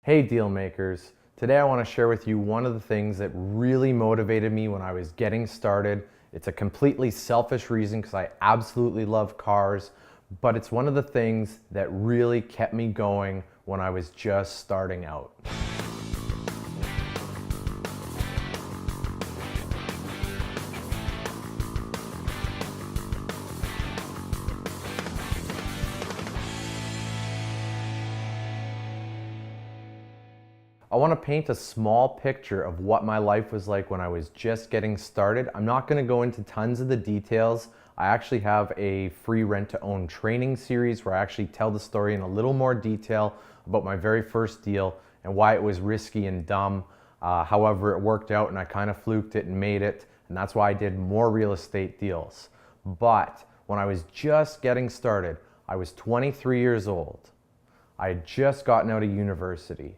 Hey deal makers, today I want to share with you one of the things that really motivated me when I was getting started. It's a completely selfish reason because I absolutely love cars, but it's one of the things that really kept me going when I was just starting out. I want to paint a small picture of what my life was like when I was just getting started. I'm not going to go into tons of the details. I actually have a free rent-to-own training series where I actually tell the story in a little more detail about my very first deal and why it was risky and dumb. However, it worked out and I kind of fluked it and made it, and that's why I did more real estate deals. But when I was just getting started, I was 23 years old. I had just gotten out of university.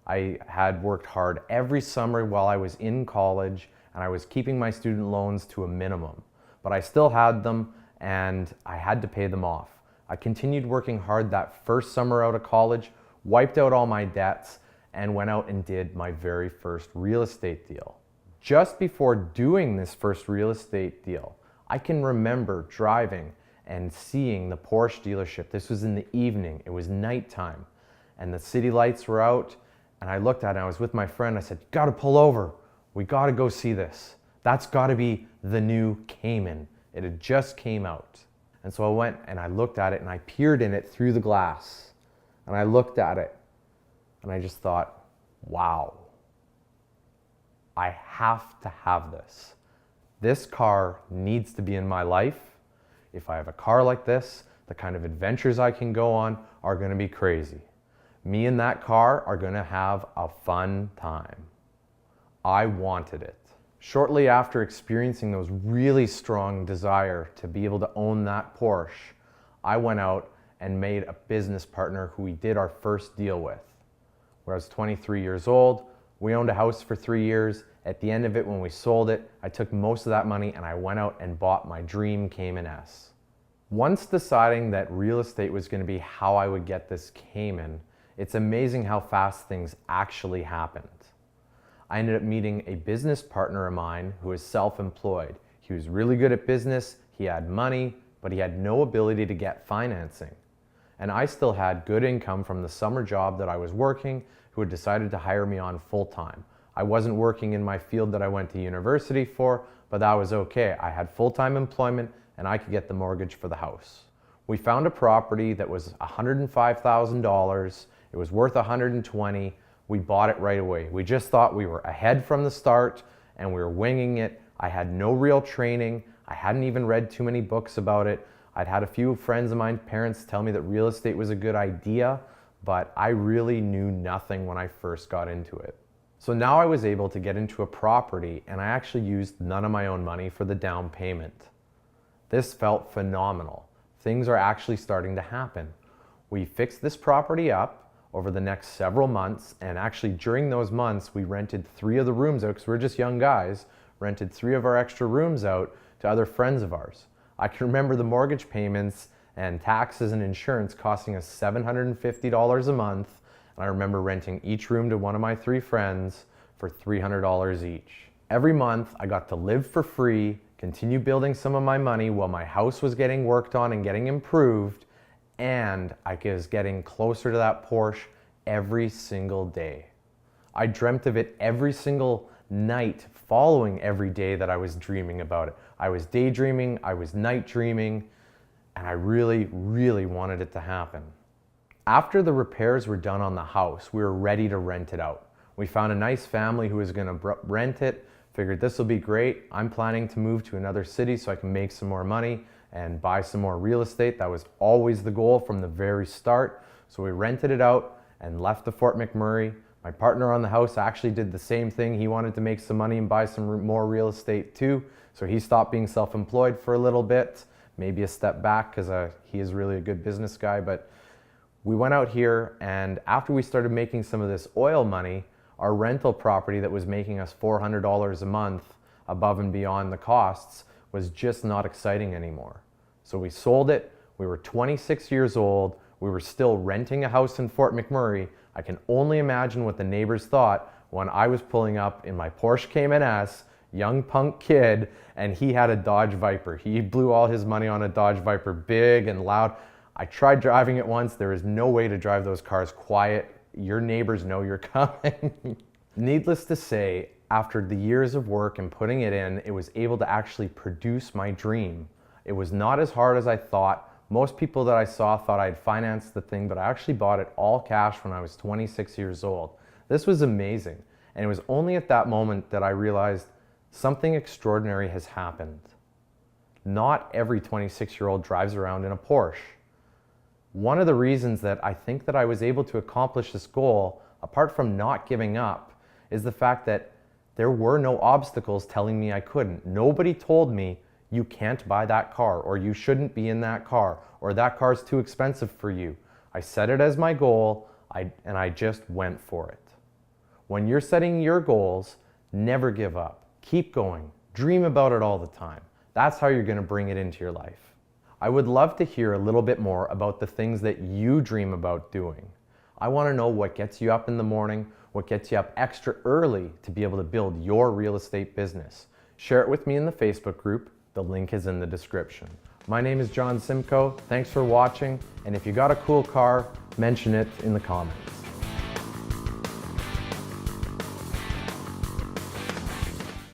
I had worked hard every summer while I was in college, and I was keeping my student loans to a minimum. But I still had them, and I had to pay them off. I continued working hard that first summer out of college, wiped out all my debts, and went out and did my very first real estate deal. Just before doing this first real estate deal, I can remember driving and seeing the Porsche dealership. This was in the evening, it was nighttime, and the city lights were out. And I looked at it, and I was with my friend, I said, gotta pull over. We gotta go see this. That's gotta be the new Cayman. It had just came out. And so I went and I looked at it and I peered in it through the glass. And I looked at it and I just thought, wow, I have to have this. This car needs to be in my life. If I have a car like this, the kind of adventures I can go on are gonna be crazy. Me and that car are gonna have a fun time. I wanted it. Shortly after experiencing those really strong desire to be able to own that Porsche, I went out and made a business partner who we did our first deal with. Where I was 23 years old, we owned a house for 3 years. At the end of it, when we sold it, I took most of that money and I went out and bought my dream Cayman S. Once deciding that real estate was gonna be how I would get this Cayman, it's amazing how fast things actually happened. I ended up meeting a business partner of mine who was self-employed. He was really good at business, he had money, but he had no ability to get financing. And I still had good income from the summer job that I was working, who had decided to hire me on full-time. I wasn't working in my field that I went to university for, but that was okay. I had full-time employment and I could get the mortgage for the house. We found a property that was $105,000. It was worth $120,000. We bought it right away. We just thought we were ahead from the start and we were winging it. I had no real training. I hadn't even read too many books about it. I'd had a few friends of mine, parents, tell me that real estate was a good idea, but I really knew nothing when I first got into it. So now I was able to get into a property and I actually used none of my own money for the down payment. This felt phenomenal. Things are actually starting to happen. We fixed this property up over the next several months, and actually during those months we rented 3 of the rooms out because we're just young guys, rented 3 of our extra rooms out to other friends of ours. I can remember the mortgage payments and taxes and insurance costing us $750 a month, and I remember renting each room to one of my 3 friends for $300 each. Every month I got to live for free, continue building some of my money while my house was getting worked on and getting improved, and I was getting closer to that Porsche every single day. I dreamt of it every single night following every day that I was dreaming about it. I was daydreaming, I was night dreaming, and I really, really wanted it to happen. After the repairs were done on the house, we were ready to rent it out. We found a nice family who was gonna rent it, figured this will be great. I'm planning to move to another city so I can make some more money and buy some more real estate. That was always the goal from the very start. So we rented it out and left to Fort McMurray. My partner on the house actually did the same thing. He wanted to make some money and buy some more real estate too. So he stopped being self-employed for a little bit, maybe a step back because he is really a good business guy. But we went out here, and after we started making some of this oil money, our rental property that was making us $400 a month above and beyond the costs was just not exciting anymore. So we sold it. We were 26 years old. We were still renting a house in Fort McMurray, I can only imagine what the neighbors thought when I was pulling up in my Porsche Cayman S, young punk kid, and he had a Dodge Viper. He blew all his money on a Dodge Viper, big and loud. I tried driving it once. There is no way to drive those cars quiet. Your neighbors know you're coming. Needless to say, after the years of work and putting it in, it was able to actually produce my dream. It was not as hard as I thought. Most people that I saw thought I'd financed the thing, but I actually bought it all cash when I was 26 years old. This was amazing. And it was only at that moment that I realized something extraordinary has happened. Not every 26-year-old drives around in a Porsche. One of the reasons that I think that I was able to accomplish this goal, apart from not giving up, is the fact that there were no obstacles telling me I couldn't. Nobody told me you can't buy that car, or you shouldn't be in that car, or that car's too expensive for you. I set it as my goal, and I just went for it. When you're setting your goals, never give up. Keep going. Dream about it all the time. That's how you're going to bring it into your life. I would love to hear a little bit more about the things that you dream about doing. I want to know what gets you up in the morning, what gets you up extra early to be able to build your real estate business. Share it with me in the Facebook group. The link is in the description. My name is John Simcoe. Thanks for watching. And if you got a cool car, mention it in the comments.